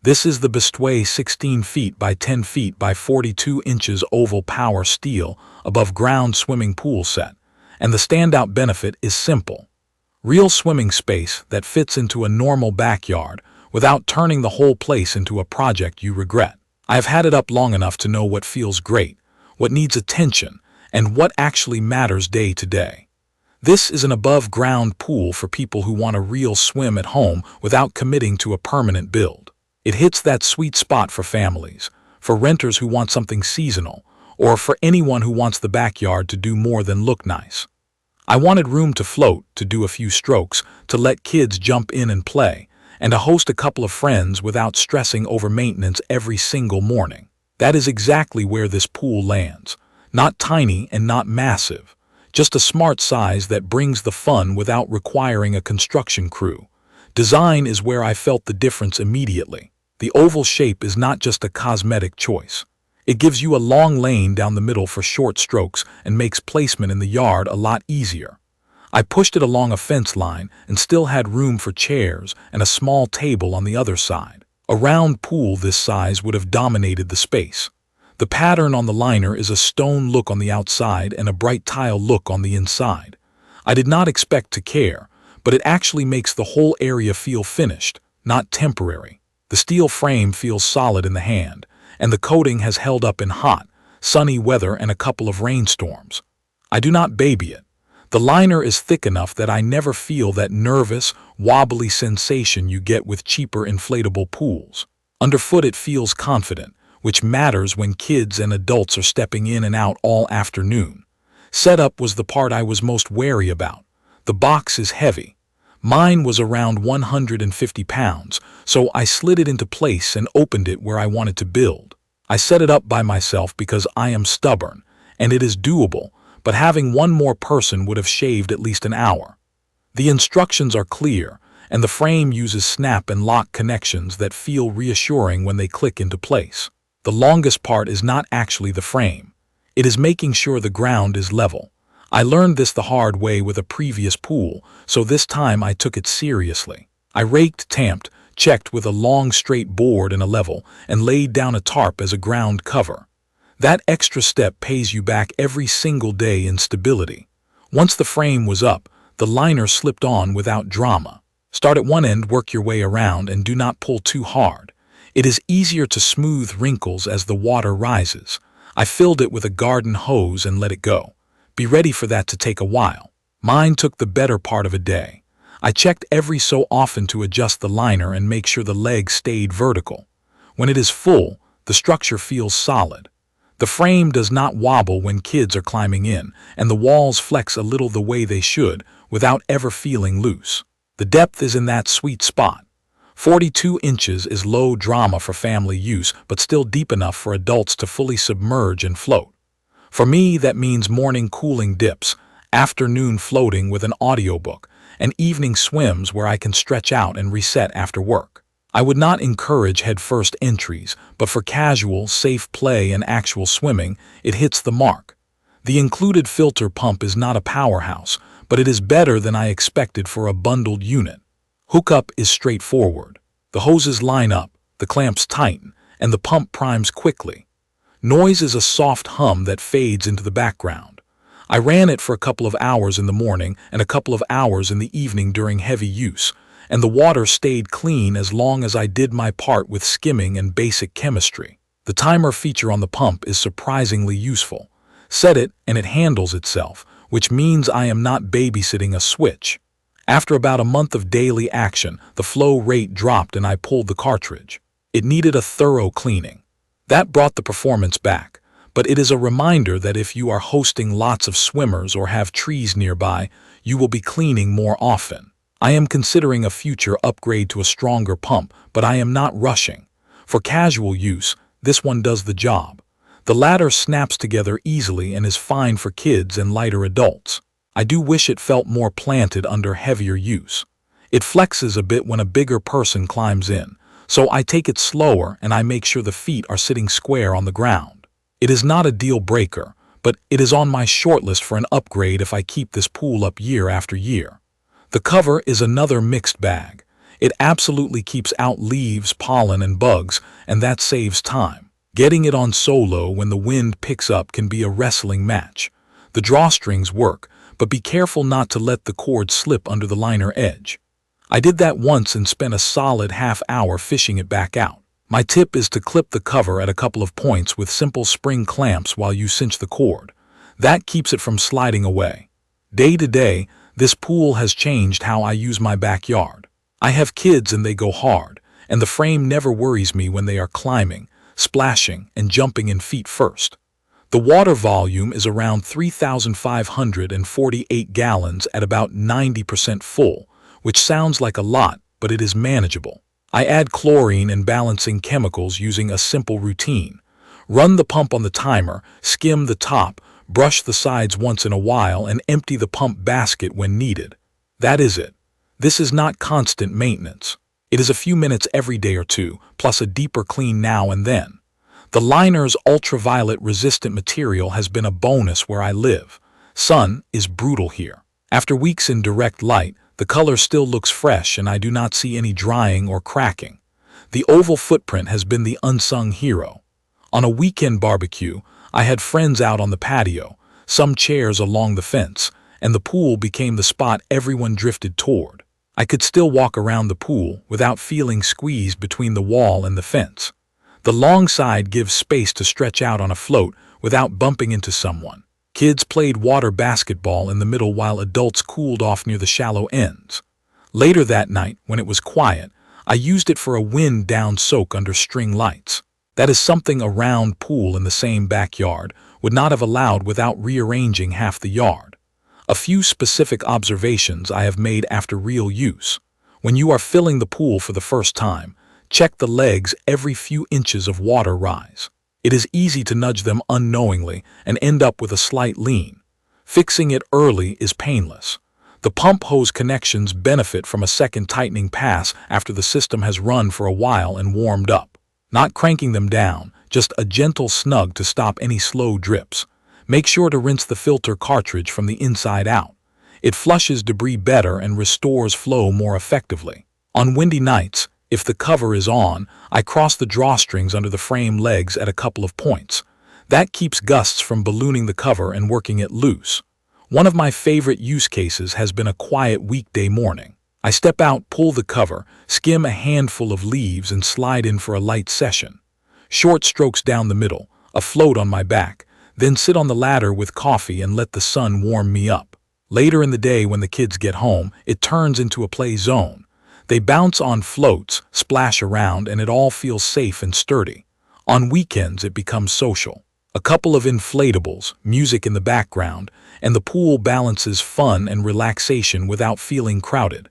This is the Bestway 16 feet by 10 feet by 42 inches oval power steel above ground swimming pool set, and the standout benefit is simple. Real swimming space that fits into a normal backyard without turning the whole place into a project you regret. I have had it up long enough to know what feels great, what needs attention, and what actually matters day to day. This is an above-ground pool for people who want a real swim at home without committing to a permanent build. It hits that sweet spot for families, for renters who want something seasonal, or for anyone who wants the backyard to do more than look nice. I wanted room to float, to do a few strokes, to let kids jump in and play, and to host a couple of friends without stressing over maintenance every single morning. That is exactly where this pool lands. Not tiny and not massive, just a smart size that brings the fun without requiring a construction crew. Design is where I felt the difference immediately. The oval shape is not just a cosmetic choice. It gives you a long lane down the middle for short strokes and makes placement in the yard a lot easier. I pushed it along a fence line and still had room for chairs and a small table on the other side. A round pool this size would have dominated the space. The pattern on the liner is a stone look on the outside and a bright tile look on the inside. I did not expect to care, but it actually makes the whole area feel finished, not temporary. The steel frame feels solid in the hand, and the coating has held up in hot, sunny weather and a couple of rainstorms. I do not baby it. The liner is thick enough that I never feel that nervous, wobbly sensation you get with cheaper inflatable pools. Underfoot it feels confident, which matters when kids and adults are stepping in and out all afternoon. Setup was the part I was most wary about. The box is heavy. Mine was around 150 pounds, so I slid it into place and opened it where I wanted to build. I set it up by myself because I am stubborn, and it is doable, but having one more person would have shaved at least an hour. The instructions are clear, and the frame uses snap and lock connections that feel reassuring when they click into place. The longest part is not actually the frame. It is making sure the ground is level. I learned this the hard way with a previous pool, so this time I took it seriously. I raked, tamped, checked with a long straight board and a level, and laid down a tarp as a ground cover. That extra step pays you back every single day in stability. Once the frame was up, the liner slipped on without drama. Start at one end, work your way around, and do not pull too hard. It is easier to smooth wrinkles as the water rises. I filled it with a garden hose and let it go. Be ready for that to take a while. Mine took the better part of a day. I checked every so often to adjust the liner and make sure the legs stayed vertical. When it is full, the structure feels solid. The frame does not wobble when kids are climbing in, and the walls flex a little the way they should without ever feeling loose. The depth is in that sweet spot. 42 inches is low drama for family use, but still deep enough for adults to fully submerge and float. For me, that means morning cooling dips, afternoon floating with an audiobook, and evening swims where I can stretch out and reset after work. I would not encourage head-first entries, but for casual, safe play and actual swimming, it hits the mark. The included filter pump is not a powerhouse, but it is better than I expected for a bundled unit. Hookup is straightforward. The hoses line up, the clamps tighten, and the pump primes quickly. Noise is a soft hum that fades into the background. I ran it for a couple of hours in the morning and a couple of hours in the evening during heavy use, and the water stayed clean as long as I did my part with skimming and basic chemistry. The timer feature on the pump is surprisingly useful. Set it and it handles itself, which means I am not babysitting a switch. After about a month of daily action, the flow rate dropped and I pulled the cartridge. It needed a thorough cleaning. That brought the performance back, but it is a reminder that if you are hosting lots of swimmers or have trees nearby, you will be cleaning more often. I am considering a future upgrade to a stronger pump, but I am not rushing. For casual use, this one does the job. The latter snaps together easily and is fine for kids and lighter adults. I do wish it felt more planted under heavier use. It flexes a bit when a bigger person climbs in, so I take it slower and I make sure the feet are sitting square on the ground. It is not a deal breaker, but it is on my shortlist for an upgrade if I keep this pool up year after year. The cover is another mixed bag. It absolutely keeps out leaves, pollen, and bugs, and that saves time. Getting it on solo when the wind picks up can be a wrestling match. The drawstrings work, but be careful not to let the cord slip under the liner edge. I did that once and spent a solid half-hour fishing it back out. My tip is to clip the cover at a couple of points with simple spring clamps while you cinch the cord. That keeps it from sliding away. Day to day, this pool has changed how I use my backyard. I have kids and they go hard, and the frame never worries me when they are climbing, splashing, and jumping in feet first. The water volume is around 3,548 gallons at about 90% full, which sounds like a lot, but it is manageable. I add chlorine and balancing chemicals using a simple routine. Run the pump on the timer, skim the top, brush the sides once in a while, and empty the pump basket when needed. That is it. This is not constant maintenance. It is a few minutes every day or two, plus a deeper clean now and then. The liner's ultraviolet-resistant material has been a bonus where I live. Sun is brutal here. After weeks in direct light, the color still looks fresh and I do not see any drying or cracking. The oval footprint has been the unsung hero. On a weekend barbecue, I had friends out on the patio, some chairs along the fence, and the pool became the spot everyone drifted toward. I could still walk around the pool without feeling squeezed between the wall and the fence. The long side gives space to stretch out on a float without bumping into someone. Kids played water basketball in the middle while adults cooled off near the shallow ends. Later that night, when it was quiet, I used it for a wind-down soak under string lights. That is something a round pool in the same backyard would not have allowed without rearranging half the yard. A few specific observations I have made after real use. When you are filling the pool for the first time, check the legs every few inches of water rise. It is easy to nudge them unknowingly and end up with a slight lean. Fixing it early is painless. The pump hose connections benefit from a second tightening pass after the system has run for a while and warmed up. Not cranking them down, just a gentle snug to stop any slow drips. Make sure to rinse the filter cartridge from the inside out. It flushes debris better and restores flow more effectively. On windy nights, if the cover is on, I cross the drawstrings under the frame legs at a couple of points. That keeps gusts from ballooning the cover and working it loose. One of my favorite use cases has been a quiet weekday morning. I step out, pull the cover, skim a handful of leaves, and slide in for a light session. Short strokes down the middle, a float on my back, then sit on the ladder with coffee and let the sun warm me up. Later in the day when the kids get home, it turns into a play zone. They bounce on floats, splash around, and it all feels safe and sturdy. On weekends, it becomes social. A couple of inflatables, music in the background, and the pool balances fun and relaxation without feeling crowded.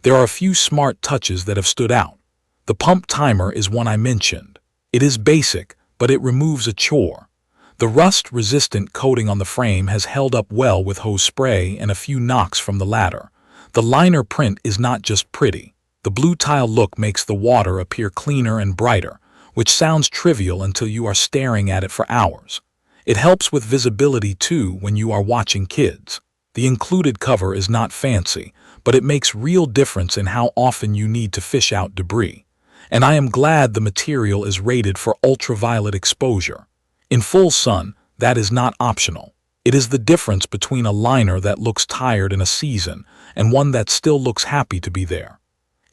There are a few smart touches that have stood out. The pump timer is one I mentioned. It is basic, but it removes a chore. The rust-resistant coating on the frame has held up well with hose spray and a few knocks from the ladder. The liner print is not just pretty. The blue tile look makes the water appear cleaner and brighter, which sounds trivial until you are staring at it for hours. It helps with visibility too when you are watching kids. The included cover is not fancy, but it makes real difference in how often you need to fish out debris. And I am glad the material is rated for ultraviolet exposure. In full sun, that is not optional. It is the difference between a liner that looks tired in a season and one that still looks happy to be there.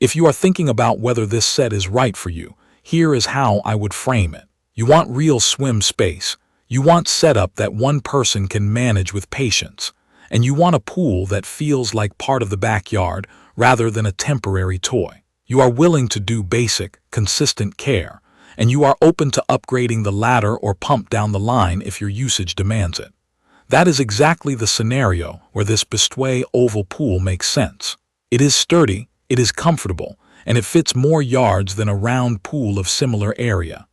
If you are thinking about whether this set is right for you, here is how I would frame it. You want real swim space. You want setup that one person can manage with patience. And you want a pool that feels like part of the backyard rather than a temporary toy. You are willing to do basic, consistent care, and you are open to upgrading the ladder or pump down the line if your usage demands it. That is exactly the scenario where this Bestway oval pool makes sense. It is sturdy, it is comfortable, and it fits more yards than a round pool of similar area.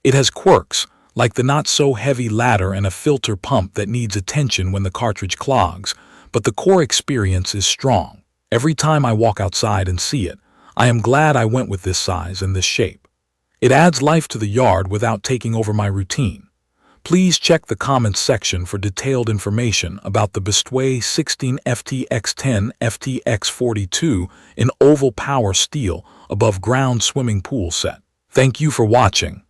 It has quirks, like the not-so-heavy ladder and a filter pump that needs attention when the cartridge clogs, but the core experience is strong. Every time I walk outside and see it, I am glad I went with this size and this shape. It adds life to the yard without taking over my routine. Please check the comments section for detailed information about the Bestway 16ft x10 FTX42 in oval power steel above ground swimming pool set. Thank you for watching.